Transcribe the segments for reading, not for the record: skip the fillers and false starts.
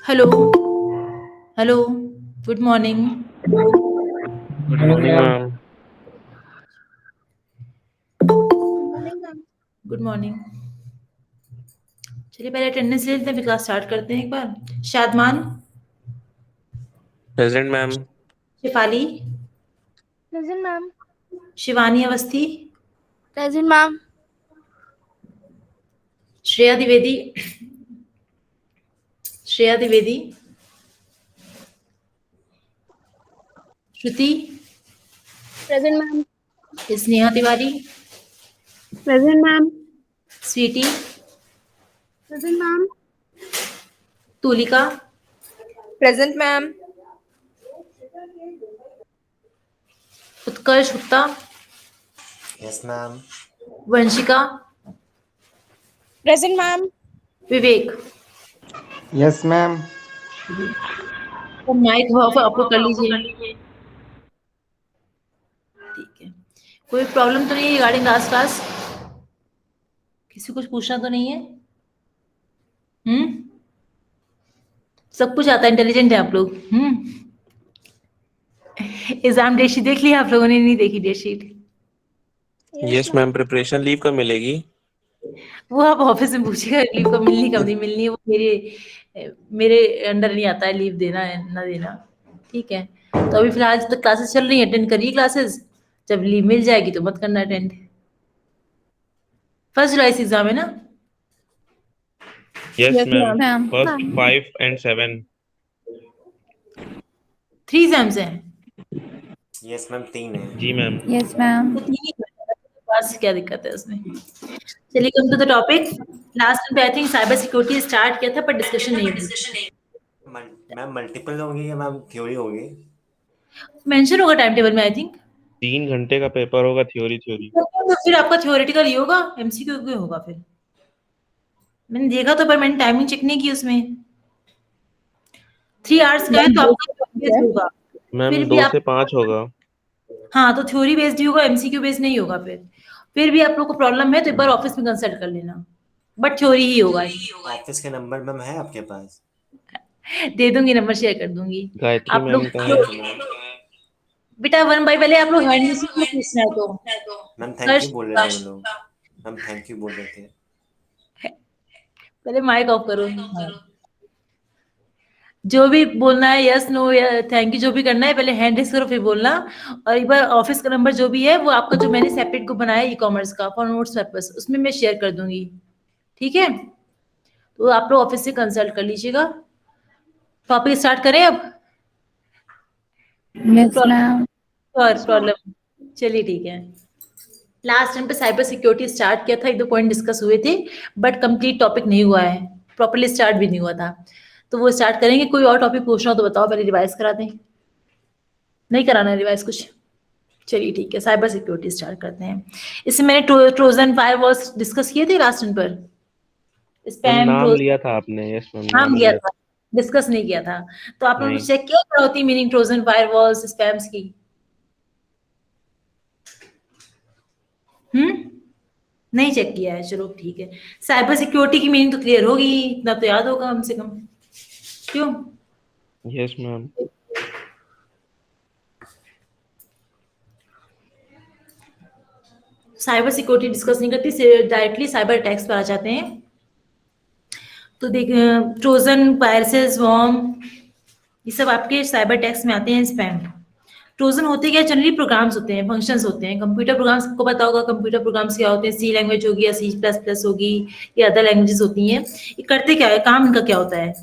Hello, hello, good morning. Good morning ma'am. Good morning. चलिए पहले attendance ले लेते हैं, फिर क्लास स्टार्ट करते हैं एक बार। Shadman, present ma'am. Shefali, present ma'am. Shivani Awasthi, present ma'am. Shreya Dwivedi, Shreya Dwivedi, Shruti, present ma'am. Sneha Tiwari, present ma'am. Sweety, present ma'am. Tulika, present ma'am. Utkarsh Gupta, yes ma'am. Vanshika, present ma'am. Vivek. Yes ma'am. तो माइक ऑफ अपलोड कर लीजिए। ठीक है, कोई प्रॉब्लम तो नहीं है रिगार्डिंग लास्ट क्लास? किसी को कुछ पूछना तो नहीं है? सब कुछ आता है, इंटेलिजेंट है आप लोग। एग्जाम डेट शीट देख लिया आप लोगों ने? नहीं देखी date sheet? Yes ma'am. Preparation leave कब मिलेगी? वो आप ऑफिस में पूछिएगा, लीव कब मिलनी कब नहीं मिलनी है, वो मेरे मेरे अंडर नहीं आता है लीव देना है ना देना। ठीक है, तो अभी फिलहाल जब तक क्लासेस चल रही है अटेंड करिए क्लासेस। जब लीव मिल जाएगी तो मत करना अटेंड। 1 जुलाई से एग्जाम है ना? Yes yes ma'am. Ma'am. First 5 and 7। 3 exams हैं? यस मैम, 3 है। जी मैम। Yes ma'am. तो 3 ही पास, क्या दिक्कत है उसमें? चलिए come to the topic. Last में I think cyber security start किया था पर डिस्कशन नहीं हुई। मैम मल्टीपल होंगी या मैम थ्योरी होगी? मेंशन होगा टाइम टेबल में आई थिंक। 3 घंटे का पेपर होगा, थ्योरी। तो फिर आपका थ्योरेटिकल ही होगा, एमसीक्यू क्यों होगा फिर? मैंने देखा तो, पर मैंने टाइमिंग चेक नहीं की उसमें। 3 आवर्स का है तो आपका बेस्ड होगा। मैम फिर भी 2 आप, से 5 होगा। हाँ तो थ्योरी बेस्ड ही होगा, एमसीक्यू बेस्ड नहीं होगा। फिर भी आप लोग को प्रॉब्लम है तो एक बार ऑफिस में कंसल्ट कर लेना, बट थ्योरी ही होगा। ऑफिस के नंबर मैम है आपके पास? दे दूंगी, नंबर शेयर कर दूंगी। गायत्री आप लोग मैम का है। Thank you ma'am. बेटा 1 बाय पहले आप लोग हैंड से पूछना है तो मैम थैंक यू कर्ष, बोल रहे थे वो लोग। मैम थैंक यू बोल रहे थे। पहले माइक ऑफ करो। हाँ, जो भी बोलना है, यस नो या थैंक यू जो भी करना है पहले हैंड रेस करो फिर बोलना। और एक बार ऑफिस का नंबर जो भी है वो आपका, जो मैंने सेपरेट ग्रुप बनाया है ई कॉमर्स का फॉर नोट्स पर्पस, उसमें मैं शेयर कर दूंगी। ठीक है, तो आप लोग ऑफिस से कंसल्ट कर लीजिएगा। टॉपिक स्टार्ट करें अब? Yes ma'am. और प्रॉब्लम, चलिए ठीक है। लास्ट टाइम पे साइबर सिक्योरिटी स्टार्ट किया था, 1-2 पॉइंट डिस्कस हुए थे, बट कंप्लीट टॉपिक नहीं हुआ है, प्रॉपरली स्टार्ट भी नहीं हुआ था। तो वो स्टार्ट करेंगे। कोई और टॉपिक पूछना हो तो बताओ, पहले रिवाइज करा दें। नहीं कराना है रिवाइज कुछ? चलिए ठीक है, साइबर सिक्योरिटी स्टार्ट करते हैं। इससे मैंने ट्रोजन फायरवॉल्स डिस्कस किए थे लास्ट टाइम पर। मैम स्पैम नाम ट्रोजन लिया था आपने। यस मैम, नाम नाम लिया लिया था, था। डिस्कस नहीं किया था। तो आप लोगों ने नहीं। चेक किया क्या होती है मीनिंग ट्रोजन फायरवॉल्स स्पैम्स की? हम्म, नहीं चेक किया है, चलो ठीक है। साइबर सिक्योरिटी की मीनिंग तो क्लियर होगी, इतना तो याद होगा कम से कम, क्यों? Yes ma'am. Cyber security discuss नहीं करती, डायरेक्टली साइबर अटैक्स पर आ जाते हैं। तो देख, ट्रोजन, वायरसेस, वॉर्म, ये सब आपके साइबर अटैक्स में आते हैं। स्पैम, ट्रोजन होते क्या, जनरली प्रोग्राम्स होते हैं, फंक्शंस होते हैं। कंप्यूटर प्रोग्राम्स आपको पता होगा, कंप्यूटर प्रोग्राम्स क्या होते हैं। सी लैंग्वेज होगी या C++ होगी या अदर लैंग्वेजेस होती हैं। ये करते क्या है, काम इनका क्या होता है?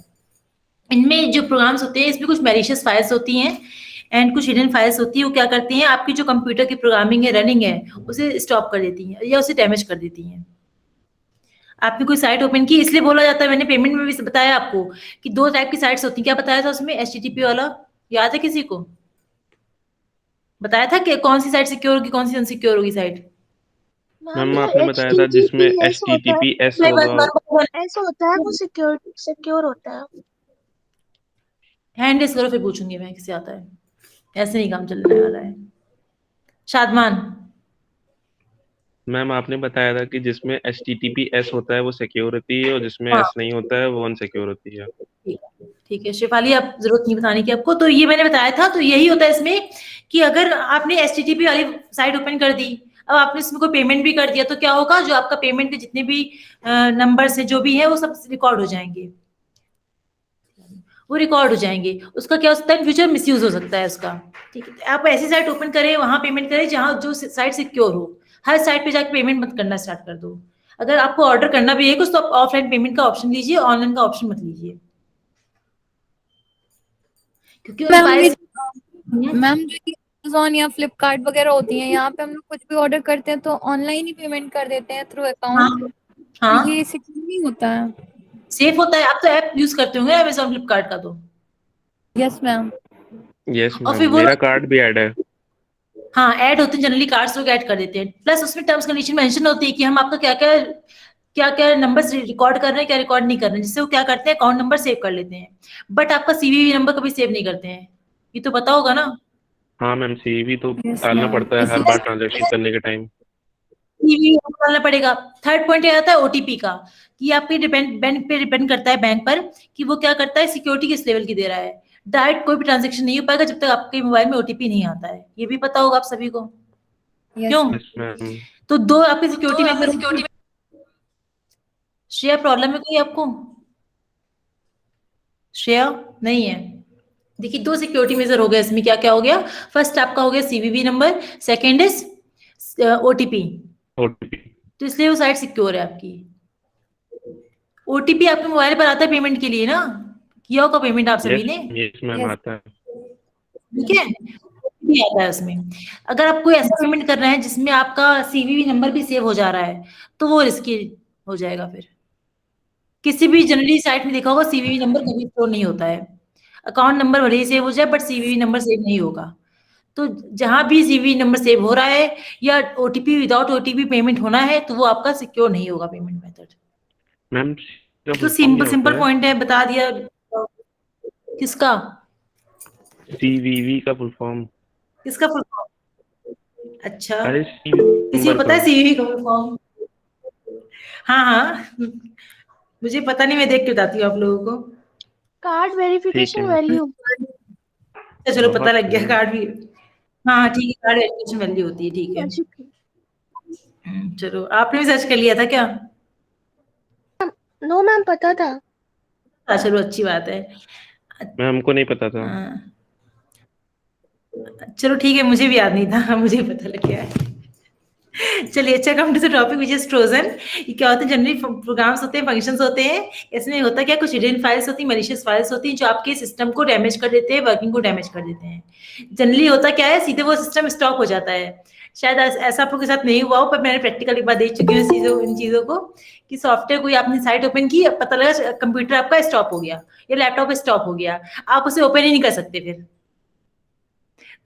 इनमें जो प्रोग्राम्स होते हैं इसमें कुछ मैलिशियस फाइल्स होती हैं एंड कुछ हिडन फाइल्स होती है। वो क्या करती हैं, आपकी जो कंप्यूटर की प्रोग्रामिंग है, रनिंग है, उसे स्टॉप कर देती हैं या उसे डैमेज कर देती हैं। आपने कोई साइट ओपन की, इसलिए बोला जाता है, मैंने पेमेंट में भी बताया आपको कि 2 टाइप की साइट्स होती हैं। क्या बताया था उसमें? HTTP वाला, याद है किसी को? बताया था कि कौन सी साइट सिक्योर होगी, कौन सी अनसिक्योर होगी साइट? मैम जो आपने बताया था जिसमें HTTPS होता है, HTTPS होगा। ऐसा होता है, वो सिक्योर होता है। हैंड रेस करो फिर पूछूंगी मैं किसे आता है। ऐसे नहीं काम चलने वाला है। शादमान, मैम आपने बताया था कि जिसमें HTTPS होता है वो सिक्योर होती है और जिसमें हाँ S नहीं होता है वो अनसिक्योर होती है। ठीक है शेफाली, आप जरूरत नहीं बताने की आपको, तो ये मैंने बताया था। तो यही होता है इसमें कि अगर आपने HTTP वाली साइट ओपन कर दी, अब आपने इसमें कोई पेमेंट भी कर दिया, तो क्या होगा, जो आपका पेमेंट के जितने भी नंबर से जो भी है वो सब रिकॉर्ड हो जाएंगे, वो रिकॉर्ड हो जाएंगे। उसका क्या हो सकता है, फ्यूचर मिसयूज हो सकता है उसका। ठीक है, आप ऐसी साइट ओपन करें, वहां पेमेंट करें जहां जो साइट सिक्योर हो। हर साइट पे जाके पेमेंट मत करना स्टार्ट कर दो। अगर आपको ऑर्डर करना भी है कुछ, तो आप ऑफलाइन पेमेंट का ऑप्शन लीजिए, ऑनलाइन का ऑप्शन मत लीजिए, क्योंकि मैम वायरस। मैम जो ये Amazon या फ्लिपकार्ट वगैरह होती हैं, यहाँ पे हम लोग कुछ भी ऑर्डर करते हैं तो ऑनलाइन ही पेमेंट कर देते हैं थ्रू हाँ अकाउंट। हाँ, ये सिक्योर नहीं होता है। सेफ होता है। आप तो ऐप यूज करते होंगे अमेजोन फ्लिपकार्ट का तो। Yes ma'am. यस और मैम, फिर वो मेरा कार्ड भी ऐड है। हाँ ऐड होते हैं, जनरली कार्ड्स लोग ऐड कर देते हैं, प्लस उसमें टर्म्स कंडीशन मेंशन होती है कि हम आपका क्या क्या नंबर रिकॉर्ड कर रहे हैं, क्या रिकॉर्ड नहीं कर रहे हैं, जिससे वो क्या करते हैं, अकाउंट नंबर सेव कर लेते हैं, बट आपका सीवीवी नंबर कभी सेव नहीं करते हैं। ये तो पता होगा ना। हाँ मैम, CVV तो यस डालना मैम। पड़ता है हर इसलिए बार ट्रांजैक्शन करने के टाइम। सीवीवी डालना पड़ेगा। थर्ड पॉइंट ये आता है ओटीपी का, कि आपके बैंक पे डिपेंड करता है, बैंक पर, कि वो क्या करता है, सिक्योरिटी किस लेवल की दे रहा है। डायरेक्ट कोई भी ट्रांजेक्शन नहीं हो पाएगा जब तक आपके मोबाइल में ओटीपी नहीं आता है, ये भी पता होगा आप सभी को। यस क्यों? Yes ma'am. तो दो आपकी सिक्योरिटी में श्रेया, प्रॉब्लम है कोई आपको? श्रेया नहीं है। देखिए, दो सिक्योरिटी मेजर हो गए इसमें, क्या क्या हो गया, फर्स्ट आपका हो गया CVV number, second is OTP. OTP। तो इसलिए वो साइट सिक्योर है आपकी। ओटीपी आपके मोबाइल पर आता है पेमेंट के लिए ना, किया होगा पेमेंट आप सभी ने, यस मैम, Yes. आता है। ठीक है, भी आता है उसमें। अगर आप कोई ऐसा पेमेंट कर रहे हैं जिसमें आपका सीवीवी नंबर भी सेव हो जा रहा है, तो वो रिस्की हो जाएगा। फिर किसी भी जनरली साइट में देखा होगा, सीवीवी नंबर कभी स्टोर नहीं होता है। अकाउंट नंबर भले ही सेव हो जाए, बट सीवीवी नंबर सेव नहीं होगा। तो जहां भी सीवीवी नंबर सेव हो रहा है या ओटीपी, विदाउट ओटीपी पेमेंट होना है, तो वो आपका सिक्योर नहीं होगा पेमेंट मेथड। मैम तो सिंपल सिंपल पॉइंट है, बता दिया। किसका CVV का फुल फॉर्म? किसका फुल फॉर्म? अच्छा, अरे किसी को पता है सीवीवी का फुल फॉर्म? हाँ हाँ, मुझे पता नहीं, मैं देख के बताती हूँ आप लोगों को। कार्ड वेरिफिकेशन ठीक है। वैल्यू। अच्छा, चलो पता बहुत लग गया, सही। कार्ड भी। हाँ हाँ, ठीक है, कार्ड वेरिफिकेशन वैल्यू होती है, ठीक है। चलो, आपने भी सर्च कर लिया था क्या? नो मैम, पता था। चलो अच्छी बात है। मैम हमको नहीं पता था। हाँ, चलो ठीक है, मुझे भी याद नहीं था, मुझे पता लग गया है। चलिए, अच्छा, come to the topic which is Trojan. ये क्या होते हैं, जनरली प्रोग्राम्स होते हैं, फंक्शंस होते हैं। इसमें होता क्या, कुछ हिडन फाइल्स होती हैं, मलिशियस फाइल्स होती हैं, जो आपके सिस्टम को डैमेज कर देते हैं, वर्किंग को डैमेज कर देते हैं। जनरली होता क्या है, सीधे वो सिस्टम स्टॉप हो जाता है। शायद ऐसा आप लोग के साथ नहीं हुआ हो, पर मैंने प्रैक्टिकल एक बार देख चुकी हूँ इन चीजों को, कि सॉफ्टवेयर कोई आपने साइट ओपन की, पता लगा कंप्यूटर आपका स्टॉप हो गया या लैपटॉप स्टॉप हो गया, आप उसे ओपन ही नहीं कर सकते फिर।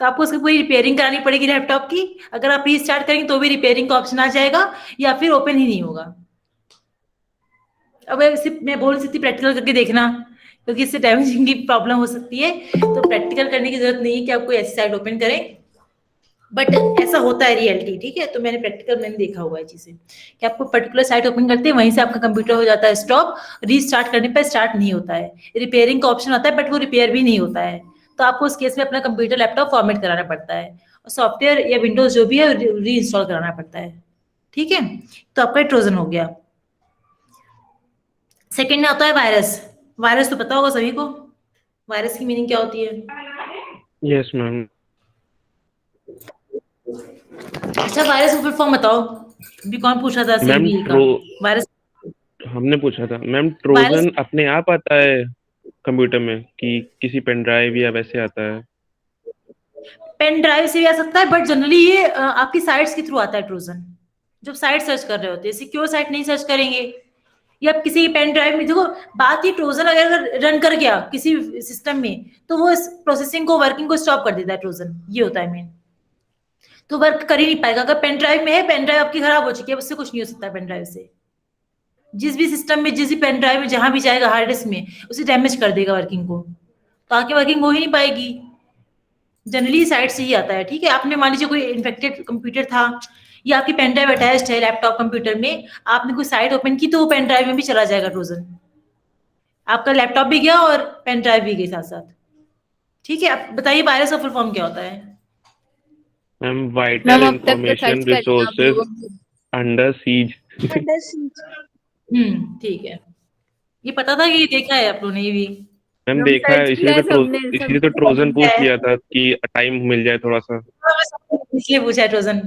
तो आपको उसकी पूरी रिपेयरिंग करानी पड़ेगी लैपटॉप की। अगर आप रीस्टार्ट करेंगे तो भी रिपेयरिंग का ऑप्शन आ जाएगा, या फिर ओपन ही नहीं होगा। अब सिर्फ मैं बोल सकती प्रैक्टिकल करके देखना, क्योंकि इससे डैमेजिंग की प्रॉब्लम हो सकती है। तो प्रैक्टिकल करने की जरूरत नहीं है कि आप कोई ऐसी साइट ओपन करें, बट ऐसा होता है रियलिटी, ठीक है। तो मैंने देखा हुआ है चीजें, कि आपको पर्टिकुलर साइट ओपन करते हैं, वहीं से आपका कंप्यूटर हो जाता है स्टॉप, रीस्टार्ट करने पर स्टार्ट नहीं होता है। रिपेयरिंग का ऑप्शन आता है, बट वो रिपेयर भी नहीं होता है। तो आपको उस केस में अपना कंप्यूटर, लैपटॉप फॉर्मेट कराना पड़ता है, और सॉफ्टवेयर या विंडोज जो भी है री इंस्टॉल कराना पड़ता है, ठीक है। तो आपका ट्रोजन हो गया। सेकेंड में आता है वायरस। वायरस तो पता होगा सभी को, वायरस की मीनिंग क्या होती है? Yes ma'am. अच्छा, वायरस का फुल फॉर्म बताओ, अभी कौन पूछा था मैम सीवी का वायरस? हमने पूछा था मैम, ट्रोजन अपने आप आता है कंप्यूटर में कि किसी पेन ड्राइव या वैसे आता है? पेन ड्राइव से भी आ सकता है, बट जनरली ये आपकी साइट्स के थ्रू आता है ट्रोजन। जब साइट सर्च कर रहे होते हैं, सिक्योर साइट नहीं सर्च करेंगे, या आप किसी पेन ड्राइव में, देखो बात ही, ट्रोजन अगर रन कर गया किसी सिस्टम में, तो वो इस प्रोसेसिंग को, वर्किंग को स्टॉप कर देता है ट्रोजन, ये होता है मेन। तो वर्क कर ही नहीं पाएगा। अगर पेन ड्राइव में है, पेन ड्राइव आपकी खराब हो चुकी है, उससे कुछ नहीं हो सकता पेन ड्राइव से। जिस भी सिस्टम में, जिस भी पेन ड्राइव में, जहां भी जाएगा हार्ड डिस्क में, उसे डैमेज कर देगा वर्किंग को, तो आगे वर्किंग हो ही नहीं पाएगी। जनरली साइट से ही आता है, ठीक है। आपने मान लीजिए कोई इन्फेक्टेड कंप्यूटर था, ये आपकी पेन ड्राइव अटैच्ड है लैपटॉप कंप्यूटर में, आपने कोई साइट ओपन की तो वो पेन ड्राइव में भी चला जाएगा ट्रोजन। आपका लैपटॉप भी गया और पेन ड्राइव भी गई साथ साथ। ठीक है, आप बताइए वायरस का फुल फॉर्म क्या होता है? मैम वाइटल मैम अब तक तो इंफॉर्मेशन सर्च कर लिया आप रिसोर्सेज लोगों ने। Under seize. Under seize. ठीक है, ये पता था कि ये देखा है आप लोगों ने ये भी। मैम हम देखा है, सर्च किया है सबने, इसलिए तो सब ट्रोजन पूछ है। लिया था कि टाइम मिल जाए थोड़ा सा। इसलिए पूछा है ट्रोजन।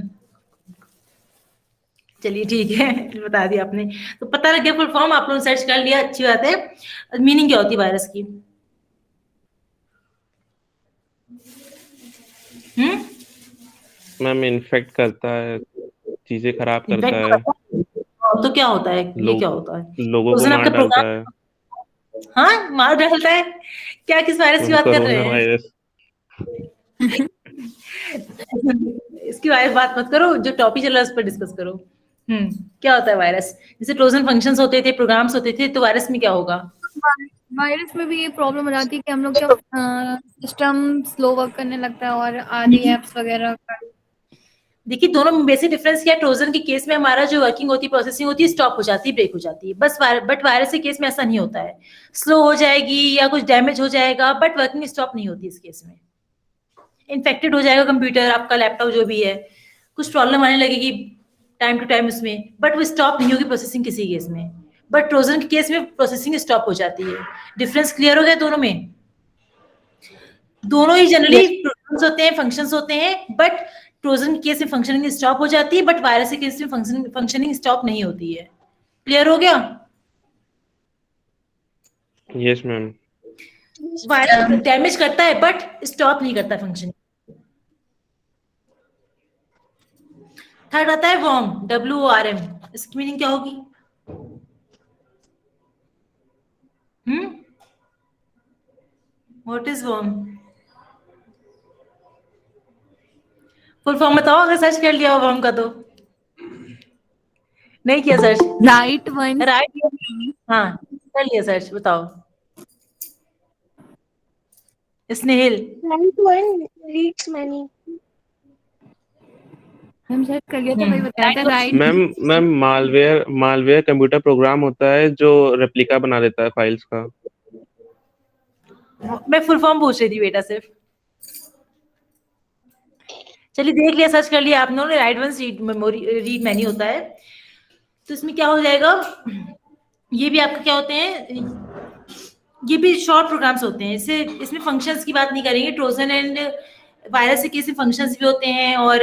चलिए ठीक है, बता दिया आपने, तो पता लग गया फुल फॉर्म, आप लोगों ने सर्च कर लिया, अच्छी बात है। मीनिंग क्या होती है वायरस की? मैम इन्फेक्ट करता है, चीजें खराब करता है, इन्फेक्ट तो क्या होता है, ये लोग क्या होता है? लोगों को ट्रोजन मार आपका डालता प्रोग्राम, है। हाँ मार डालता है? क्या, किस वायरस की मैम बात कर रहे कोरोना हैं? वायरस। इसकी बात मत करो, जो टॉपिक चल रहा है उस पर डिस्कस करो। क्या होता है वायरस? जैसे ट्रोजन फंक्शंस होते थे, प्रोग्राम्स होते थे, तो वायरस में क्या होगा? वायरस में भी ये प्रॉब्लम हो जाती है कि हम लोग का सिस्टम स्लो वर्क करने लगता है और आधी एप्स वगैरह का। देखिए दोनों में बेसिक डिफरेंस क्या है? ट्रोजन के केस में हमारा जो वर्किंग होती है, प्रोसेसिंग होती है, स्टॉप हो जाती है, ब्रेक हो जाती है बस। बट वायरस के केस में ऐसा नहीं होता है, स्लो हो जाएगी या कुछ डैमेज हो जाएगा, बट वर्किंग स्टॉप नहीं होती इस केस में। इन्फेक्टेड हो जाएगा कंप्यूटर, आपका लैपटॉप जो भी है, कुछ प्रॉब्लम आने लगेगी टाइम टू टाइम उसमें, बट वो स्टॉप नहीं होगी प्रोसेसिंग किसी केस में। बट ट्रोजन के केस में प्रोसेसिंग स्टॉप हो जाती है। डिफरेंस क्लियर हो गया दोनों में? दोनों ही जनरली प्रोग्राम्स होते हैं, फंक्शंस होते हैं, बट ट्रोजन के केस में फंक्शनिंग स्टॉप हो जाती है, बट वायरस के केस में फंक्शनिंग स्टॉप नहीं होती है। क्लियर हो गया? Yes ma'am. वायरस डैमेज करता है बट स्टॉप नहीं करता फंक्शनिंग। थर्ड आता है वॉर्म, WORM। इसकी मीनिंग क्या होगी? What is worm? Full form बताओ, अगर सर्च कर लिया हो वॉर्म का तो। नहीं किया सर्च? Right one. राइट, हाँ कर लिया सर्च, बताओ। स्नेहिल, Right one reads many. हम सर्च कर लिया था, वही बताया था right. Ma'am malware computer program होता है जो रेप्लिका बना देता है फाइल्स का। मैं फुल फॉर्म पूछ रही थी बेटा सिर्फ। चलिए देख लिया, सर्च कर लिया आप लोगों ने। राइट वन रीड मैनी होता है, तो इसमें क्या हो जाएगा? ये भी आपका क्या होते हैं? ये भी शॉर्ट प्रोग्राम्स होते हैं। इसमें फंक्शंस की बात नहीं करेंगे। ट्रोजन एंड वायरस के केस में फंक्शंस भी होते हैं और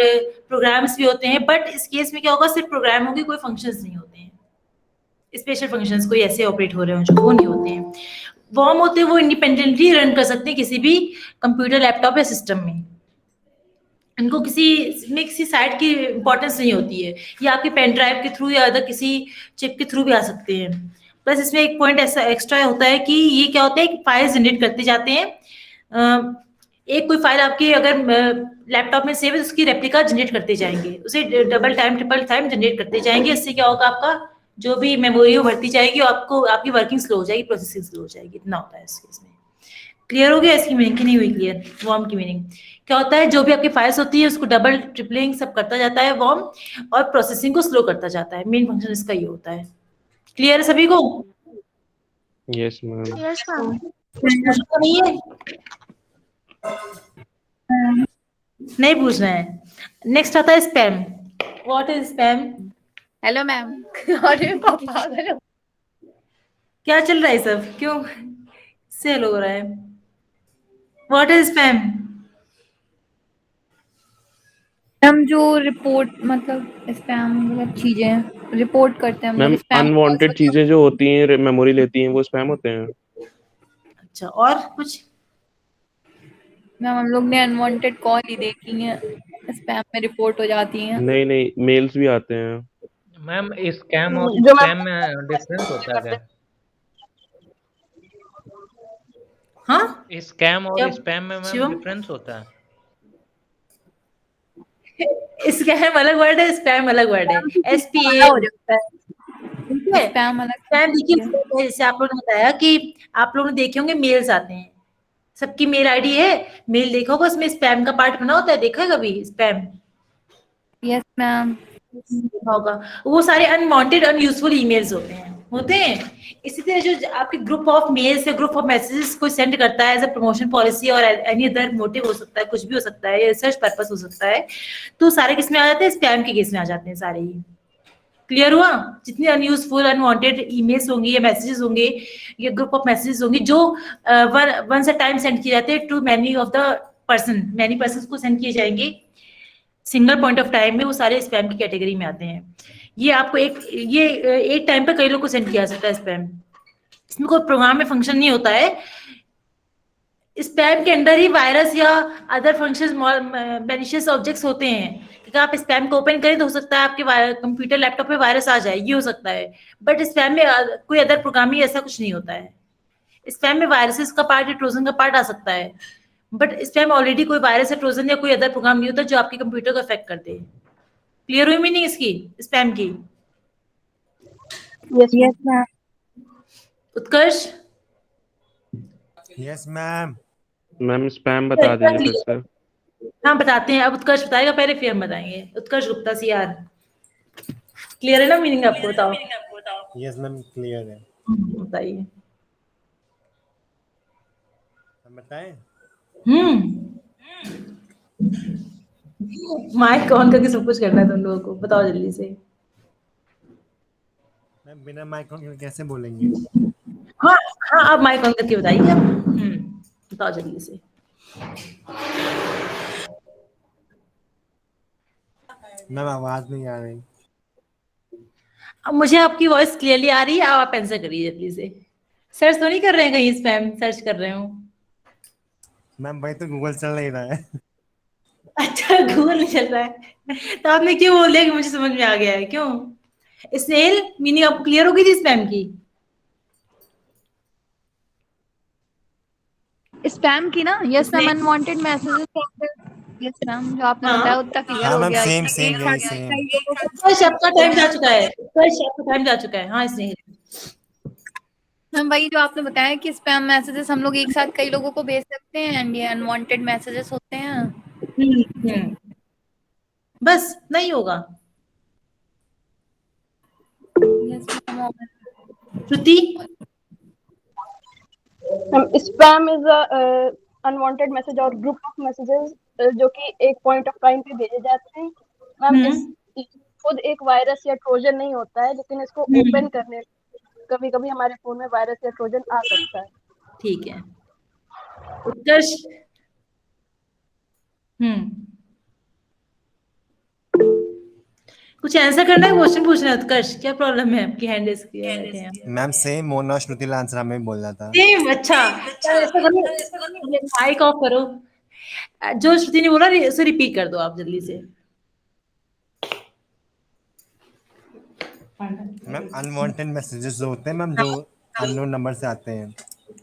प्रोग्राम्स भी होते हैं, बट इस केस में क्या होगा? सिर्फ प्रोग्राम होंगे, कोई फंक्शंस नहीं होते हैं। स्पेशल फंक्शंस कोई ऐसे ऑपरेट हो रहे हो जो वो नहीं होते हैं। वॉर्म होते हैं, वो इंडिपेंडेंटली रन कर सकते हैं किसी भी कंप्यूटर, लैपटॉप या सिस्टम में। इनको किसी साइट की इंपॉर्टेंस नहीं होती है। ये आपके पेन ड्राइव के थ्रू या अदर किसी चिप के थ्रू भी आ सकते हैं। प्लस इसमें एक पॉइंट ऐसा एक्स्ट्रा होता है कि ये क्या होता है कि फाइल जनरेट करते जाते हैं। एक कोई फाइल आपके अगर लैपटॉप में सेव है, उसकी रेप्लिका जनरेट करते जाएंगे, उसे double time triple time generate करते जाएंगे। इससे क्या होगा? आपका जो भी मेमोरी वो बढ़ती जाएगी और आपकी वर्किंग स्लो हो जाएगी, प्रोसेसिंग स्लो हो जाएगी। इतना होता है इस केस में। क्लियर हो गया इसकी मीनिंग की नहीं हुई क्लियर? वॉर्म की मीनिंग क्या होता है? जो भी आपकी फाइल्स होती है उसको डबल ट्रिपलिंग सब करता जाता है वॉर्म, और प्रोसेसिंग को स्लो करता जाता है। मेन फंक्शन इसका ये होता है। क्लियर है सभी को? Yes ma'am. Yes, ma'am. नहीं है? नहीं पूछना है। नेक्स्ट आता है spam. What is spam? Hello ma'am. अरे पापा, क्या चल रहा है सब? क्यों से हेलो हो रहा है? What is spam? हम जो रिपोर्ट मतलब स्पैम मतलब चीजें रिपोर्ट करते हैं हम मैम लोग स्पैम। अनवांटेड चीजें जो होती हैं, मेमोरी लेती हैं, वो स्पैम होते हैं। अच्छा, और कुछ? मैम हम लोग ने अनवांटेड कॉल ही देखी हैं, स्पैम में रिपोर्ट हो जाती हैं। नहीं मेल्स भी आते हैं। मैम स्कैम और जो स्पैम में डिफरेंस होता है क्या? हाँ, स्कैम और क्या स्पैम में मैम शिवम? डिफरेंस होता है? स्कैम अलग वर्ड है, स्पैम अलग वर्ड है। हो SPAM। जाता है ठीक है, स्पैम अलग। स्पैम देखिए, जैसे आप लोगों ने बताया कि आप लोगों ने देखे होंगे मेल्स आते हैं, सबकी मेल आईडी है, मेल देखा होगा, उसमें स्पैम का पार्ट बना होता है, देखा है कभी स्पैम? Yes ma'am. देखा होगा, वो सारे अनवांटेड अनयूजफुल ईमेल्स होते हैं। इसी तरह जो आपके ग्रुप ऑफ मेल्स या ग्रुप ऑफ मैसेजेस कोई सेंड करता है एज अ प्रमोशन पॉलिसी और एनी अदर मोटिव हो सकता है, कुछ भी हो सकता है, या रिसर्च पर्पस हो सकता है, तो सारे किस में आ जाते हैं? स्पैम के केस में आ जाते हैं सारे ही। क्लियर हुआ? जितने अनयूजफुल अनवांटेड ईमेल्स होंगे या मैसेजेस होंगे या ग्रुप ऑफ मैसेजेस होंगे जो वंस अ टाइम सेंड किए जाते हैं टू मैनी पर्सन को सेंड किए जाएंगे सिंगल पॉइंट ऑफ टाइम में, वो सारे स्पैम की कैटेगरी में आते हैं। ये आपको एक टाइम पे कई लोग को सेंड किया जा सकता है स्पैम। इसमें कोई प्रोग्राम में फंक्शन नहीं होता है। स्पैम के अंदर ही वायरस या अदर फंक्शंस मैलिशियस ऑब्जेक्ट्स होते हैं। कि आप स्पैम को ओपन करें तो हो सकता है आपके कंप्यूटर लैपटॉप पे वायरस आ जाए, ये हो सकता है। बट स्पैम में कोई अदर प्रोग्राम ऐसा कुछ नहीं होता है। स्पैम में वायरसेस का पार्ट या ट्रोजन का पार्ट आ सकता है, बट स्पैम ऑलरेडी कोई वायरस या ट्रोजन या कोई अदर प्रोग्राम नहीं होता जो आपके कंप्यूटर को अफेक्ट कर दे। क्लियर हुई मीनिंग इसकी स्पैम की? Yes ma'am. Utkarsh? Yes ma'am. Ma'am spam बता दीजिए फिर से। हाँ बताते हैं, अब उत्कर्ष बताएगा पहले फिर हम बताएंगे। उत्कर्ष गुप्ता सीआर, क्लियर है ना मीनिंग आपको? बताओ। यस मैम क्लियर है। बताइए। हम बताएं? माइक ऑन करके सब कुछ करना है तुम लोगों को, बताओ जल्दी से। मैम बिना माइक ऑन कैसे बोलेंगे? हाँ हाँ, आप माइक ऑन करके बताइए। बताओ जल्दी से। मैम आवाज नहीं आ रही। अब मुझे आपकी वॉइस क्लियरली आ रही है, आप आंसर करिए जल्दी से। सर्च तो नहीं कर रहे हैं कहीं? स्पैम सर्च कर रहे हो? मैम भाई तो गूगल चल नहीं रहा है। अच्छा, गूगल नहीं चल रहा है तो आपने क्यों बोल दिया कि मुझे समझ में आ गया है? क्यों? स्नेल, मीनिंग आपको क्लियर हो गई थी स्पैम की? स्पैम की ना? Yes ma'am. Next. Unwanted messages. Yes ma'am, जो आपने हाँ। बताया उतना क्लियर हाँ हो मैम गया। सेम एक सेम यही साथ सेम। कई लोगों को- उत्कर्ष आपका टाइम जा चुका है। उत्कर्ष आपका टाइम जा चुका है। हाँ स्नेल। मैम वही जो आपने बताया कि स्पैम मैसेजेस हम लोग एक साथ कई लोगों को भेज सकते हैं एंड ये अनवांटेड मैसेजेस होते हैं। हम्म। बस नहीं होगा। Yes ma'am. Shruti? Spam is unwanted message और ग्रुप ऑफ मैसेजेस जो कि एक पॉइंट ऑफ टाइम पे भेजे जाते हैं। मैम इस खुद एक वायरस या ट्रोजन नहीं होता है, लेकिन इसको ओपन करने कभी कभी हमारे फोन में वायरस या ट्रोजन आ सकता है। ठीक है। उत्कर्ष? कुछ आंसर करना है? क्वेश्चन पूछना है उत्कर्ष? क्या प्रॉब्लम है आपकी? हैंड रेज किए बैठे हैं। मैम सेम मोना श्रुति का आंसर हमें बोलना था। सेम? अच्छा, ऐसा करो, माइक ऑफ करो। जो श्रुति ने बोला उसे रिपीट कर दो आप जल्दी से। मैम अनवांटेड मैसेजेस जो होते हैं मैम, जो अननोन नंबर से आते हैं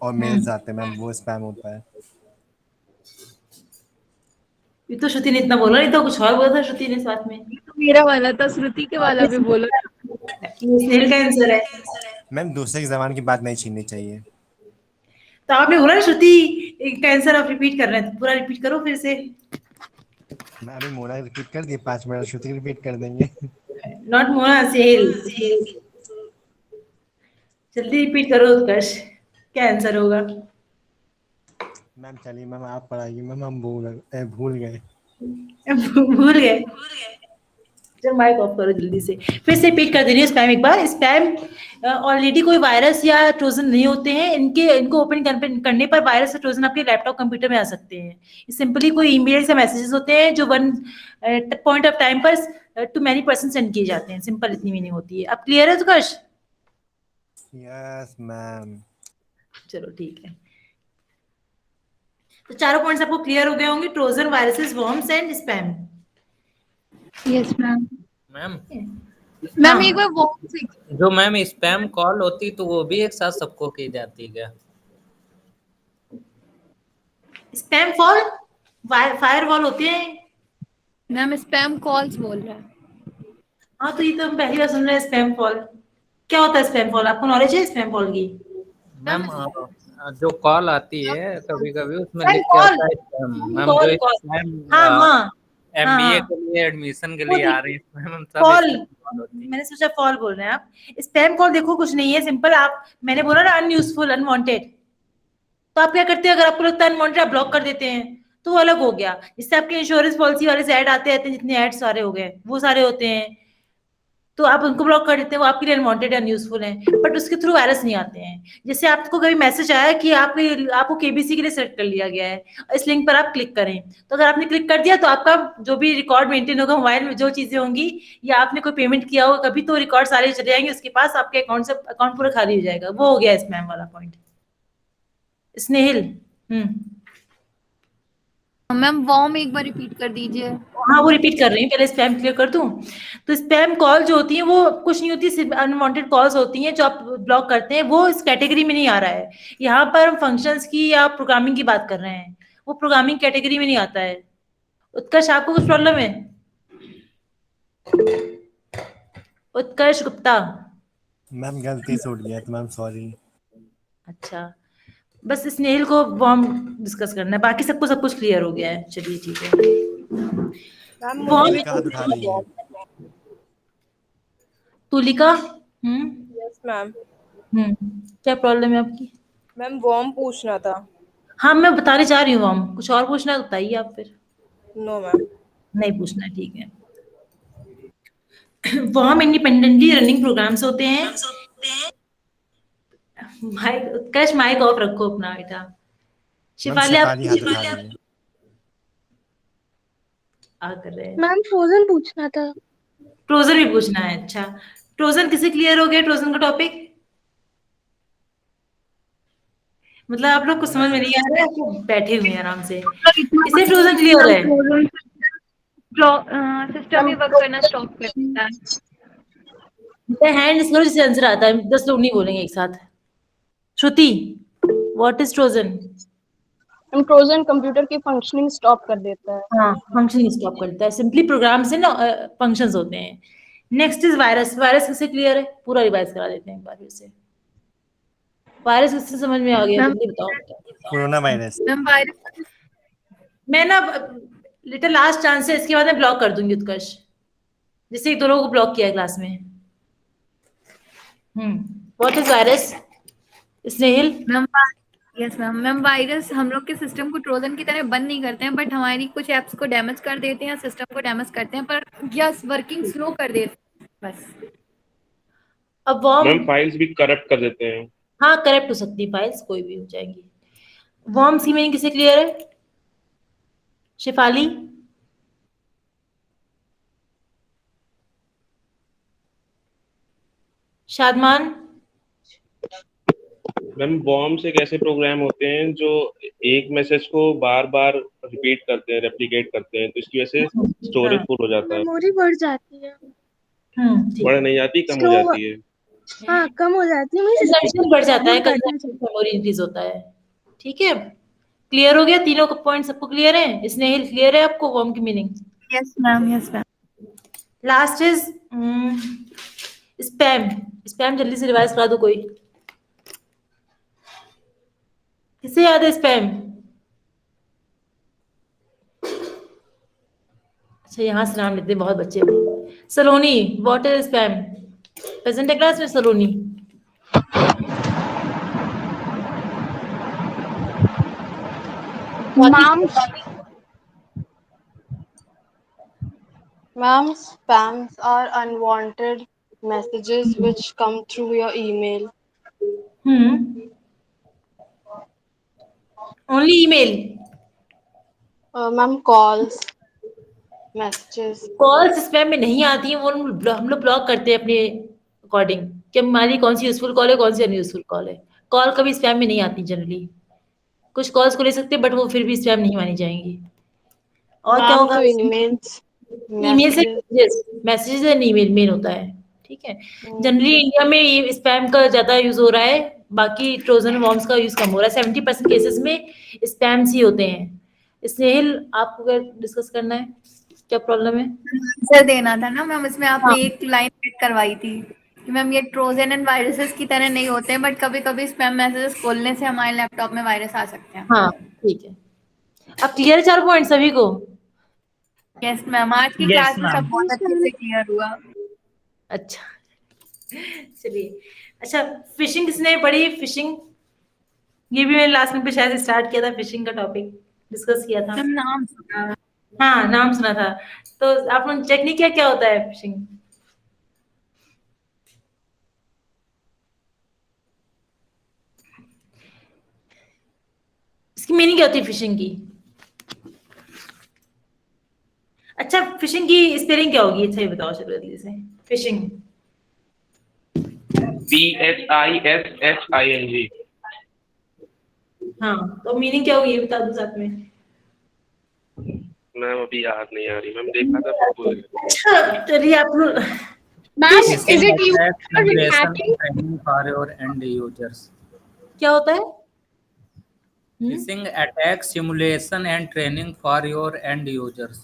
और मेल्स आते हैं मैम, वो स्पैम होता है। ये तो श्रुति ने इतना बोला नहीं, तो कुछ और बोला था श्रुति ने साथ में। तो मेरा वाला था, श्रुति के वाला भी बोलो। ये स्नेल का आंसर है। मैम दूसरे की जबान की बात नहीं छीननी चाहिए। तो आपने बोला ना श्रुति एक आंसर आप रिपीट कर रहे हैं, तो पूरा रिपीट करो फिर से। मैं अभी मोना रिपीट कर दिए, 5 मिनट श्रुति रिपीट कर देंगे। नॉट मोना, सेल। जल्दी रिपीट करो उत्कर्ष, क्या आंसर होगा? मैम चलिए मैम आप पढ़ाइए मैम, हम भूल गए। भूल गए? चल माइक ऑफ करो जल्दी से। फिर से रिपीट कर देनी है स्पैम एक बार। स्पैम ऑलरेडी कोई वायरस या ट्रोजन नहीं होते हैं। इनको ओपन करने पर वायरस या ट्रोजन आपके लैपटॉप कंप्यूटर में आ सकते हैं। सिंपली कोई ईमेल्स या मैसेजेस होते हैं जो वन पॉइंट ऑफ टाइम पर टू मैनी पर्सन सेंड किए जाते हैं। सिंपल इतनी मीनिंग होती है। अब क्लियर है उत्कर्ष? Yes ma'am. चलो ठीक है, तो चारों पॉइंट्स आपको क्लियर हो गए होंगे। Trojan, viruses, worms and spam. Yes ma'am. Ma'am ma'am एक बार वो जो मैम स्पैम कॉल होती तो वो भी एक साथ सबको की जाती क्या? स्पैम फॉल फायरवॉल होते हैं। मैम स्पैम कॉल्स बोल रहा है। हाँ तो ये तो हम पहली बार सुन रहे हैं स्पैम फॉल। क्या होता है स्पैम फॉल? आपको नॉलेज है स्पैम फॉल की? मैम जो कॉल आती है कभी कभी उसमें Spam लिख के call. आता है स्पैम। मैम Call, जो call. स्पैम हाँ हाँ एमबीए हाँ के लिए एडमिशन के वो लिए आ देख रही है मैम, सब कॉल, स्पैम कॉल होती है। मैंने सोचा कॉल बोल रहे हैं आप। स्पैम कॉल देखो कुछ नहीं है, सिंपल। आप, मैंने बोला ना अनयूजफुल, अनवांटेड, तो आप क्या करते हैं, अगर आपको लगता है अनवांटेड आप ब्लॉक कर देते हैं, तो वो अलग हो गया। जिससे आपके इंश्योरेंस पॉलिसी वाले से ऐड आते रहते हैं, जितने ऐड सारे हो गए वो सारे होते हैं, तो आप उनको ब्लॉक कर देते हैं, वो आपके लिए अनवांटेड अनयूजफुल हैं, बट उसके थ्रू वायरस नहीं आते हैं। जैसे आपको कभी मैसेज आया कि आपको केबीसी के लिए सेलेक्ट कर लिया गया है, इस लिंक पर आप क्लिक करें, तो अगर आपने क्लिक कर दिया तो आपका जो भी रिकॉर्ड मेंटेन होगा मोबाइल में, जो चीजें होंगी, या आपने कोई पेमेंट किया होगा कभी, तो रिकॉर्ड सारे चले जाएंगे उसके पास, आपके अकाउंट से अकाउंट पूरा खाली हो जाएगा। वो हो गया स्पैम वाला पॉइंट। स्नेहिल। मैम वॉर्म एक बार रिपीट कर दीजिए। हाँ वो रिपीट कर रही हूँ, पहले स्पैम क्लियर कर दूं। तो स्पैम कॉल जो होती है वो कुछ नहीं होती, सिर्फ अनवांटेड कॉल्स होती हैं जो आप ब्लॉक करते हैं, वो इस कैटेगरी में नहीं आ रहा है। यहाँ पर हम फंक्शंस की या प्रोग्रामिंग की बात कर रहे हैं, वो प्रोग्रामिंग कैटेगरी में नहीं आता है। उत्कर्ष, आपको कुछ प्रॉब्लम है? उत्कर्ष गुप्ता। मैम गलती से उठ गया तो मैम सॉरी। अच्छा, बस स्नेहिल को वॉर्म डिस्कस करना है, बाकी सबको सब कुछ क्लियर हो गया है। चलिए ठीक है। मैम मुझे भी तुलिका हाथ उठा रही है। तुलिका। Yes ma'am. क्या प्रॉब्लम है आपकी? मैम वॉर्म पूछना था। हाँ मैं बताने जा रही हूँ वॉर्म, कुछ और पूछना है तो बताइए आप फिर। No ma'am. नहीं पूछना है, ठीक है। वॉर्म इंडिपेंडेंटली रनिंग प्रोग्राम्स होते हैं। माइक, उत्कर्ष माइक ऑफ रखो अपना बेटा। मैम शिफाली आप शिफाली हाथ उठा रही है। आ कर रहे हैं। मैम फ्रोजन पूछना था। ट्रोजन भी पूछना है, अच्छा। ट्रोजन किसे क्लियर हो गया, ट्रोजन का टॉपिक? मतलब आप लोग को समझ में नहीं आ रहा है, आपको बैठे हुए हैं आराम से। किसे ट्रोजन क्लियर है? सिस्टम ही वर्क करना स्टॉप कर देता है। हैंड करो जिससे आंसर आता है, 10 लोग नहीं बोलेंगे एक साथ। Shruti, what is Trojan? Trojan computer की फंक्शनिंग स्टॉप कर देता है। हाँ, फंक्शन स्टॉप करता है, सिंपली प्रोग्राम से ना फंक्शंस होते हैं। Next is virus. वायरस किसे क्लियर है? पूरा रिवाइज करा देते हैं एक बार फिर से। वायरस किससे समझ में आ गया, मैम जल्दी बताओ। Corona virus. मैम वायरस मैं ना लिटिल लास्ट चांस है, इसके बाद मैं ब्लॉक कर दूंगी उत्कर्ष, जैसे एक दो लोगों को ब्लॉक किया है क्लास में। What is virus? Snehil. Ma'am yes ma'am. Ma'am virus हम लोग के सिस्टम को ट्रोजन की तरह बंद नहीं करते हैं, बट हमारी कुछ एप्स को डैमेज कर देते हैं, सिस्टम को डैमेज करते हैं, पर यस वर्किंग स्लो कर देते हैं बस। अब वॉर्म, मैम फाइल्स भी करप्ट कर देते हैं। हाँ करप्ट हो सकती है फाइल्स, कोई भी हो जाएंगी। वॉर्म सी मीनिंग किसे क्लियर है? शिफाली। शादमान। मैम वॉर्म से कैसे प्रोग्राम होते हैं जो एक मैसेज को बार बार रिपीट करते हैं, रेप्लिकेट करते हैं, तो इसकी वजह से स्टोरेज फुल हो जाता है। मेमोरी बढ़ जाती है। ठीक बढ़ है। नहीं जाती, कम हो जाती है। हाँ कम हो जाती है। कंजम्पशन बढ़ जाता है, कंजम्पशन मेमोरी इंक्रीज होता है। ठीक है, क्लियर हो गया? तीनों पॉइंट सबको क्लियर है? स्नेहिल क्लियर है आपको वॉर्म की meaning? Yes ma'am yes ma'am. Last is spam. Spam जल्दी से रिवाइज करा दो कोई, किसे याद है स्पैम? अच्छा यहाँ से नाम लेते हैं बहुत बच्चे। सलोनी, व्हाट इज स्पैम? प्रेजेंट है क्लास में सलोनी? Ma'am, spams are unwanted messages which come through your email. Only email? Ma'am, calls, messages. Calls spam में नहीं आती हैं, वो हम लोग ब्लॉक करते हैं अपने अकॉर्डिंग कि हमारी कौन सी यूजफुल कॉल है, कौन सी अनयूजफुल कॉल है। कॉल कभी स्पैम में नहीं आती जनरली। कुछ कॉल्स को ले सकते हैं बट वो फिर भी स्पैम नहीं मानी जाएंगी। और क्या Ma'am, होगा? तो emails, ईमेल से messages. Messages and email main होता है। ठीक है, जनरली इंडिया में ये स्पैम का ज्यादा यूज हो रहा है, बाकी ट्रोजन वॉर्म्स का यूज कम हो रहा है। 70% केसेस में स्पैम्स ही होते हैं। स्नेहिल, आपको क्या डिस्कस करना है, क्या प्रॉब्लम है? आंसर देना था ना मैम, इसमें आपने हाँ। एक लाइन एड करवाई थी कि मैम ये ट्रोजन एंड वायरसेस की तरह नहीं होते हैं, बट कभी कभी स्पैम मैसेजेस खोलने से हमारे लैपटॉप में वायरस आ सकते हैं। हाँ ठीक है, अब क्लियर है 4 पॉइंट सभी को? यस मैम, आज की Yes, क्लास में सब ma'am. बहुत अच्छे से क्लियर हुआ। अच्छा चलिए। अच्छा, फिशिंग किसने पढ़ी? फिशिंग ये भी मैंने लास्ट में पे शायद स्टार्ट किया था, फिशिंग का टॉपिक डिस्कस किया था। मैम नाम सुना। हाँ, नाम सुना था। तो आप लोग चेक नहीं किया क्या होता है फिशिंग? इसकी मीनिंग क्या होती है फिशिंग की? अच्छा, फिशिंग की स्पेलिंग क्या होगी? अच्छा ये बताओ चलो जल्दी से। Fishing PHISHING। हाँ, तो मीनिंग क्या होगी ये बता दो साथ में। मैम अभी याद नहीं आ रही, मैम देखा था पर भूल गया। अच्छा चलिए आप लोग ma'am is Phishing it you attack simulation hacking? training for your end users. क्या होता है? Phishing attack simulation and training for your end users.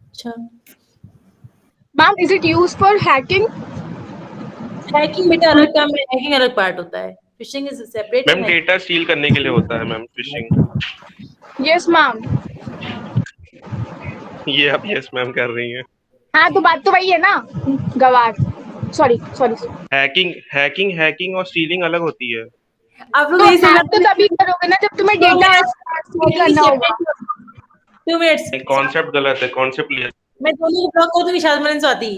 अच्छा, ma'am is it used for hacking? Hacking बेटा अलग काम है, हैकिंग अलग पार्ट होता है। Fishing is separate. Ma'am data steel करने के लिए होता है मैम फिशिंग। Yes ma'am. ये आप यस मैम कर रही हैं। हाँ तो बात तो वही है ना, गवार। Sorry sorry. हैकिंग और स्टीलिंग अलग होती है। आप लोग तो यही समझ हैक तो तभी करोगे ना जब तुम्हें डेटा करना होगा। 2 मिनट्स। कॉन्सेप्ट गलत है, कॉन्सेप्ट क्लियर। मैं दोनों को ब्लॉक कर दूंगी शायद मन स्वाति।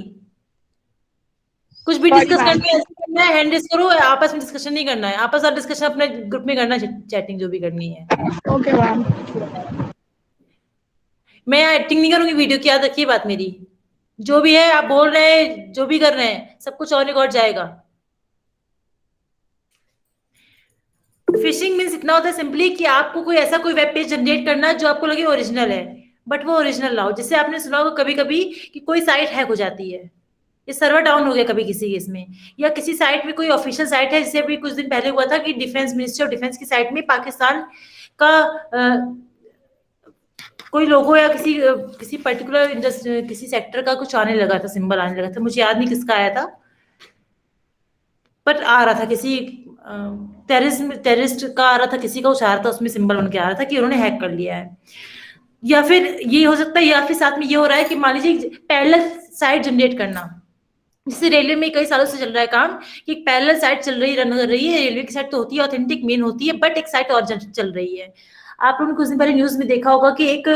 कुछ भी Sorry, डिस्कस ma'am. करना है ऐसे करना है, हैंड रेस करो, आपस में डिस्कशन नहीं करना है, आपस में डिस्कशन अपने ग्रुप में करना है, चैटिंग जो भी करनी है। Okay ma'am. मैं एक्टिंग नहीं करूंगी वीडियो की, याद रखिए बात मेरी। जो भी है आप बोल रहे हैं, जो भी कर रहे हैं, सब कुछ ऑन रिकॉर्ड जाएगा। फिशिंग मीन्स इतना होता है सिंपली कि आपको कोई ऐसा कोई वेब पेज जनरेट करना जो आपको लगे ओरिजिनल है, बट वो ओरिजिनल ना हो। जैसे आपने सुना होगा कभी कभी कि कोई साइट हैक हो जाती है, ये सर्वर डाउन हो गया कभी किसी केस में, या किसी साइट में कोई ऑफिशियल साइट है, जैसे अभी कुछ दिन पहले हुआ था कि डिफेंस मिनिस्ट्री ऑफ डिफेंस की साइट में पाकिस्तान का कोई लोगो या किसी पर्टिकुलर किसी सेक्टर का कुछ आने लगा था, सिंबल आने लगा था, मुझे याद नहीं किसका आया था, बट आ रहा था किसी टेररिस्ट का आ रहा था, किसी का कुछ आ रहा था, उसमें सिंबल उनके आ रहा था कि उन्होंने हैक कर लिया है। या फिर ये हो सकता है, या फिर साथ में ये हो रहा है कि मान लीजिए पैरेलल साइट जनरेट करना, जैसे रेलवे में कई सालों से चल रहा है काम कि एक पैरेलल साइट चल रही रन कर रही है, रेलवे की साइट तो होती है ऑथेंटिक मेन होती है, बट एक साइट और चल रही है। आप लोगों ने कुछ दिन पहले न्यूज में देखा होगा कि एक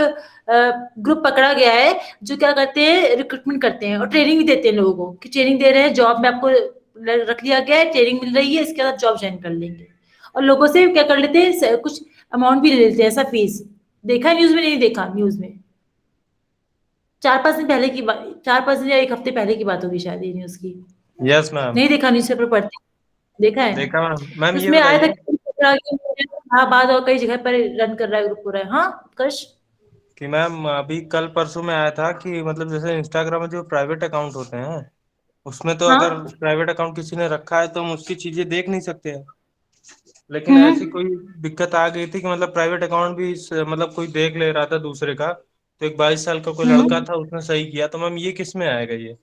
ग्रुप पकड़ा गया है जो क्या करते हैं, रिक्रूटमेंट करते हैं और ट्रेनिंग भी देते हैं लोगों को, कि ट्रेनिंग दे रहे हैं, जॉब में आपको रख लिया गया है, ट्रेनिंग मिल रही है, इसके बाद जॉब ज्वाइन कर लेंगे, और लोगों से क्या कर लेते हैं, कुछ अमाउंट भी ले लेते हैं, ऐसा फीस। देखा न्यूज में? नहीं देखा न्यूज में? 4-5 दिन पहले की बात, 4-5 दिन या 1 हफ्ते पहले की बात होगी शायद ये न्यूज की। Yes ma'am. नहीं देखा? न्यूज़पेपर पढ़ते देखा है? देखा मैम। मैम ये उसमें आया था बताइए इलाहाबाद और कई जगह पर रन कर रहा है ग्रुप पूरा। हाँ कश कि मैम अभी कल परसों में आया था कि मतलब जैसे इंस्टाग्राम में जो प्राइवेट अकाउंट होते हैं उसमें तो हाँ? अगर प्राइवेट अकाउंट किसी ने रखा है तो हम उसकी चीजें देख नहीं सकते हैं, लेकिन ऐसी कोई दिक्कत आ गई थी कि मतलब प्राइवेट अकाउंट भी मतलब कोई देख ले रहा था दूसरे का, तो एक 22 साल का कोई लड़का था, उसने सही किया। तो मैम ये किस में आएगा ये?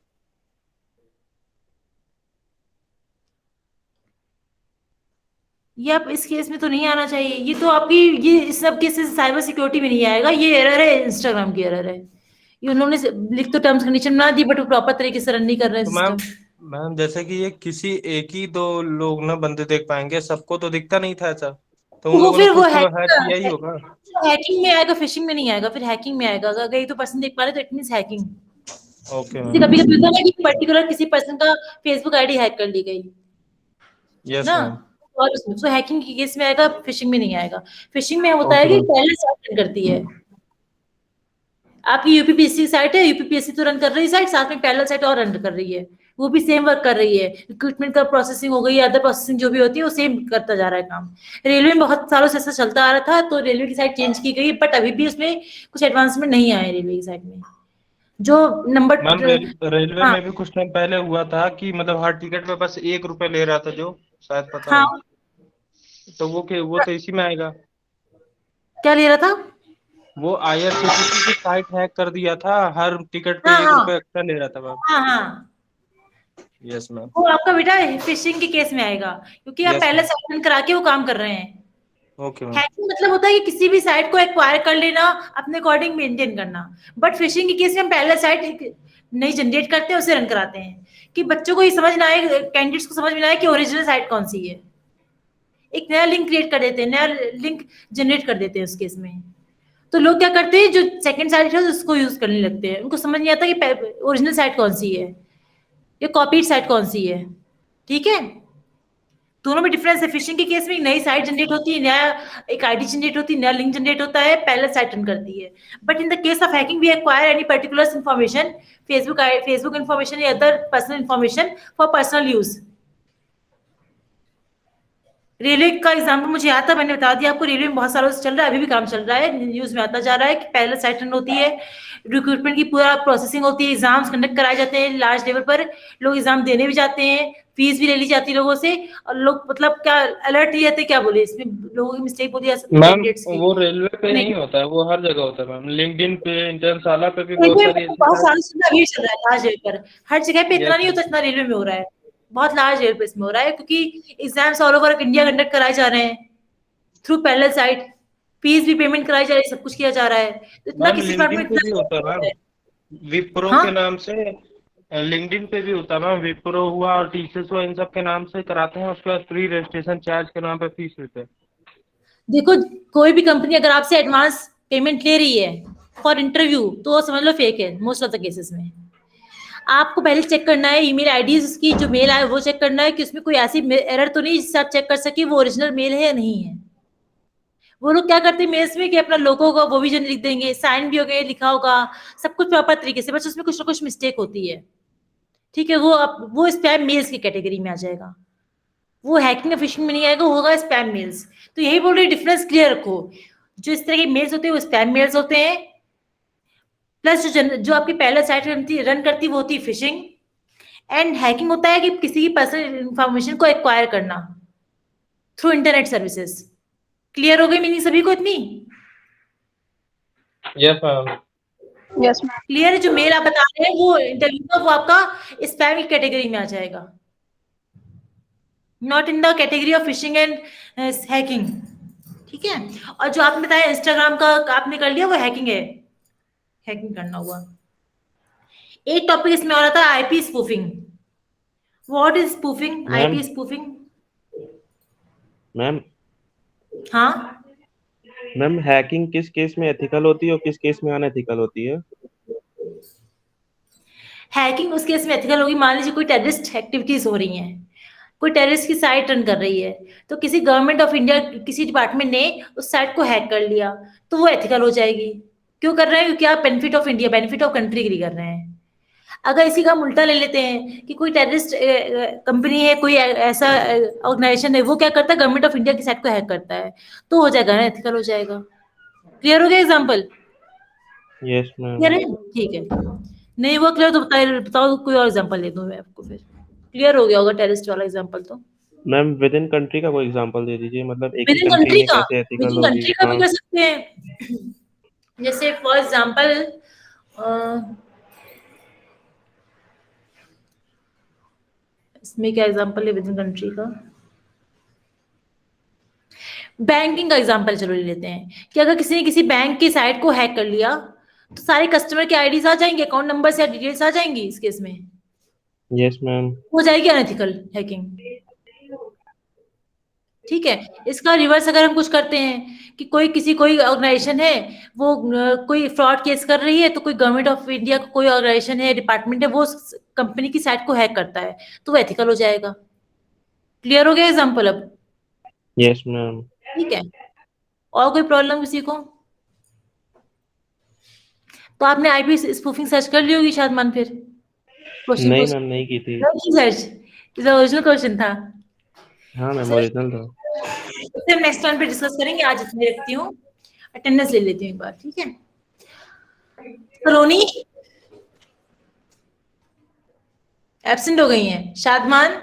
ये आप इस केस में तो नहीं आना चाहिए, ये तो आपकी ये इस सब केस से साइबर सिक्योरिटी में नहीं आएगा, ये एरर है, इंस्टाग्राम की एरर है। ये उन्होंने लिख तो टर्म्स कंडीशन बना दी, बट वो प्रॉपर तरीके से रन नहीं कर रहे हैं तो मैम सिस्टम। मैम जैसे कि ये किसी एक ही दो लोग ना बंदे देख पाएंगे, सबको तो दिखता नहीं था ऐसा, तो उन वो लोगों ने फिर वो कुछ तो हैक किया ही होगा। हैकिंग में आएगा, फिशिंग में नहीं आएगा, फिर हैकिंग में आएगा। अगर एक तो पर्सन देख पा रहे तो इट मींस हैकिंग। ओके जैसे मैम। कभी कभी होता है ना कि पर्टिकुलर किसी पर्सन का फेसबुक आईडी हैक कर ली गई यस ना, मैम। और उसमें तो हैकिंग के केस में आएगा, फिशिंग में नहीं आएगा। फिशिंग में होता है ओके कि मैम। पहले साइट रन करती है, आपकी यूपीपीएससी साइट है, यूपीपीएससी तो रन कर रही है साइट, साथ में पैरेलल साइट और रन कर रही है, वो भी सेम वर्क कर रही है, रिक्रूटमेंट का प्रोसेसिंग हो गई, अदर प्रोसेसिंग जो भी होती है वो सेम करता जा रहा है काम। रेलवे में बहुत सालों से ऐसा चलता आ रहा था, तो रेलवे की साइट चेंज की गई, बट अभी भी उसमें कुछ एडवांसमेंट नहीं आए रेलवे की साइट में। जो नंबर मैम रेलवे हाँ में भी कुछ टाइम पहले हुआ था कि मतलब हर टिकट पे बस 1 रुपए ले रहा था, जो शायद पता हाँ, हो, तो वो तो इसी में आएगा। क्या ले रहा था? वो IRCTC की साइट हैक कर दिया था, हर टिकट पे हाँ 1 हाँ रुपए एक्स्ट्रा ले रहा था मैम। हाँ हाँ, यस मैम। वो आपका बेटा फिशिंग के केस में आएगा, क्योंकि आप यस पहले मैम। साइन करा के वो काम कर रहे हैं। Okay ma'am. हैकिंग मतलब होता है कि किसी भी साइट को एक्वायर कर लेना, अपने अकॉर्डिंग मेंटेन करना। बट फिशिंग के केस में हम पहले साइट नहीं जनरेट करते हैं, उसे रन कराते हैं कि बच्चों को ये समझ ना आए, कैंडिडेट्स को समझ में ना आए कि ओरिजिनल साइट कौन सी है। एक नया लिंक क्रिएट कर देते हैं, नया लिंक जनरेट कर देते हैं उस केस में। तो लोग क्या करते हैं, जो सेकंड साइट है उसको यूज करने लगते हैं, उनको समझ नहीं आता कि ओरिजिनल साइट कौन सी है या कॉपीड साइट कौन सी है। ठीक है, दोनों में डिफरेंस है। फिशिंग के केस में एक नई साइट जनरेट होती है, नया एक आईडी जनरेट होती है, नया लिंक जनरेट होता है, पहले साइट रन करती है। But in the case of hacking we acquire any particular information, Facebook information या other personal information for personal use. Railway का एग्जाम्पल मुझे याद था, मैंने बता दिया आपको। रेलवे में बहुत सालों से चल रहा है, अभी भी काम चल रहा है, न्यूज में आता जा रहा है कि पहले साइट रन होती है, रिक्रूटमेंट की पूरा प्रोसेसिंग होती है, एग्जाम्स कंडक्ट कराए जाते हैं लार्ज लेवल पर, लोग एग्जाम देने भी जाते हैं, फीस भी ले ली जाती है लोगों से, और लोग मतलब क्या अलर्ट नहीं रहते, क्या बोले इसमें, लोगों की मिस्टेक बोली जा सकती है मैम कैंडिडेट्स की। वो रेलवे पे नहीं, नहीं होता है, वो हर जगह होता है मैम। लिंक्डइन पे, इंटर्नशाला पे भी बहुत रेलवे सारी में ऐसी बहुत साइट। सालों से अभी चल रहा है लार्ज लेवल पर, हर जगह पे इतना यस नहीं होता जितना रेलवे में हो रहा है, बहुत लार्ज लेवल पे इसमें हो रहा है, क्योंकि exams all over India conduct कराए जा रहे हैं थ्रू पैरेलल साइट, फीस भी पेमेंट कराई जा रही है, सब कुछ किया जा रहा है, तो इतना मैम, किसी लिंक्डइन डिपार्टमेंट पे भी इतना होता है नहीं मैम, है। विप्रो हाँ, के नाम से। लिंक्डइन पे भी होता है मैम, विप्रो हुआ और टीसीएस हुआ, इन सब के नाम से कराते हैं, उसके बाद फ्री रजिस्ट्रेशन चार्ज के नाम पे फीस लेते हैं। देखो कोई भी कंपनी अगर आपसे एडवांस पेमेंट ले रही है फॉर इंटरव्यू, तो वो समझ लो फेक है मोस्ट ऑफ द केसेस में। आपको पहले चेक करना है ईमेल आईडी उसकी, जो मेल आए वो चेक करना है कि उसमें कोई ऐसी एरर तो नहीं जिससे आप चेक कर सके वो ओरिजिनल मेल है या नहीं है। वो लोग क्या करते हैं मेल्स में कि अपना लोगो का वो भी जो लिख देंगे, साइन भी हो गए, लिखा होगा सब कुछ प्रॉपर तरीके से, बस उसमें कुछ ना कुछ मिस्टेक होती है। ठीक है, वो स्पैम मेल्स की कैटेगरी में आ जाएगा, वो हैकिंग या फिशिंग में नहीं आएगा, होगा स्पैम मेल्स। तो यही बोल रही डिफरेंस क्लियर रखो, जो इस तरह के मेल्स होते हैं वो स्पैम मेल्स होते हैं, प्लस जो आपकी पहले साइट रन करती वो होती है फिशिंग, एंड हैकिंग होता है कि किसी की पर्सनल इंफॉर्मेशन को एक्वायर करना थ्रू इंटरनेट सर्विसेज। क्लियर हो गई मीनिंग सभी को इतनी? Yes ma'am. Yes ma'am. Clear है? जो मेल आप बता रहे हैं वो इंटरव्यू का, वो आपका स्पैम की कैटेगरी में आ जाएगा, not in the category of fishing and hacking. ठीक है, और जो आपने बताया इंस्टाग्राम का आपने कर लिया, वो हैकिंग है, हैकिंग करना हुआ। एक टॉपिक इसमें और आता है IP spoofing. What is spoofing? Ma'am IP spoofing. Ma'am हाँ, मैम हैकिंग किस केस में एथिकल होती है और किस केस में अनएथिकल होती है? हैकिंग उस केस में एथिकल होगी, मान लीजिए कोई टेररिस्ट एक्टिविटीज हो रही हैं, कोई टेररिस्ट की साइट रन कर रही है, तो किसी गवर्नमेंट ऑफ इंडिया किसी डिपार्टमेंट ने उस साइट को हैक कर लिया, तो वो एथिकल हो जाएगी। क्यों कर रहे हैं? क्योंकि आप benefit of India, benefit of country के लिए कर रहे हैं। अगर इसी का हम उल्टा ले लेते हैं कि कोई टेररिस्ट कंपनी है, कोई ऐसा ऑर्गेनाइजेशन है, वो क्या करता है, गवर्नमेंट ऑफ इंडिया की साइट को हैक करता है, तो हो जाएगा ना, एथिकल हो जाएगा। क्लियर हो गया एग्जाम्पल? Yes clear ma'am. है? ठीक है, नहीं वो क्लियर तो बताओ कोई और एग्जाम्पल ले दूं मैं आपको, फिर क्लियर हो गया होगा टेररिस्ट वाला एग्जाम्पल तो। मैम विद इन कंट्री का कोई एग्जांपल दे दीजिए, मतलब एक with he in country country में का, कैसे विद एथिकल इन होगी? कंट्री का भी हाँ कर सकते हैं। जैसे फॉर एग्जाम्पल इसमें क्या एग्जाम्पल है विद इन कंट्री का? बैंकिंग का एग्जाम्पल चलो ले लेते हैं कि अगर किसी ने किसी बैंक की साइट को हैक कर लिया, तो सारे कस्टमर के आईडीज आ जाएंगे, अकाउंट नंबर या डिटेल्स आ जाएंगी, इस केस में यस मैम। हो जाएगी अनएथिकल हैकिंग। ठीक है, इसका रिवर्स अगर हम कुछ करते हैं कि कोई ऑर्गेनाइजेशन है, वो कोई फ्रॉड केस कर रही है, तो कोई गवर्नमेंट ऑफ इंडिया का कोई ऑर्गेनाइजेशन है, डिपार्टमेंट है, वो कंपनी की साइट को हैक करता है, तो वो एथिकल हो जाएगा। क्लियर हो गया एग्जाम्पल अब? Yes ma'am. ठीक है, और कोई प्रॉब्लम किसी को? तो आपने आईपी स्पूफिंग सर्च कर ली होगी शायद मन, फिर क्वेश्चन नहीं को मैम, नहीं की थी। सर्च, इज ओरिजिनल क्वेश्चन था। हाँ मैम, सर, ओरिजिनल था। इससे हम नेक्स्ट टाइम पे डिस्कस करेंगे, आज इतने रखती हूँ, अटेंडेंस ले लेती हूँ एक बार। ठीक है, सलोनी एब्सेंट हो गई हैं, Shadman,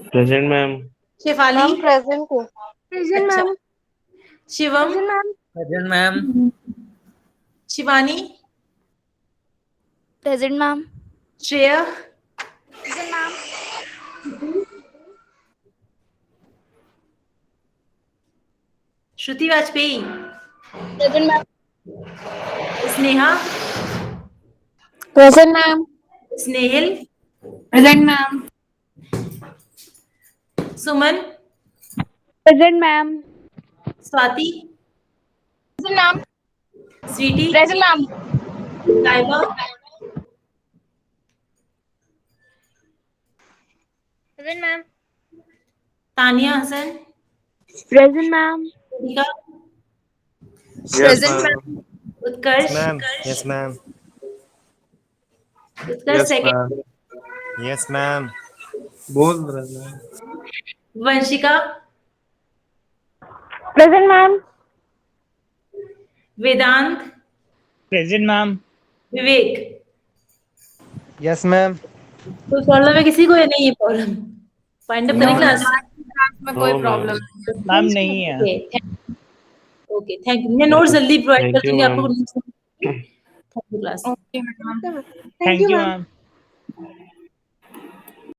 present ma'am. Shefali, ma'am present हूँ। प्रेजेंट अच्छा, ma'am. Shivam, present ma'am. Present ma'am. Shivani, present ma'am. Shreya, present ma'am. Shruti Vajpayee, present ma'am. Sneha, present ma'am. Snehil, present ma'am. Suman, present ma'am. Swati, present ma'am. Sweety, present ma'am. Laiba, present ma'am. Tania Hasan, present ma'am. Rika, yes ma'am. Utkarsh, ma'am. Yes ma'am. Utkarsh yes second, ma'am. Yes ma'am. बोल रहा है। Vanshika, present ma'am. वेदांत, present ma'am. Vivek. Yes ma'am. तो problem है किसी को या नहीं है प्रॉब्लम? फाइंड अप करें क्लास। में कोई No, प्रॉब्लम मैम नहीं है। Okay thank you. मैं नोट्स जल्दी प्रोवाइड कर Thank you, दूंगी आपको। ma'am. Thank you class. Okay ma'am. Thank you ma'am.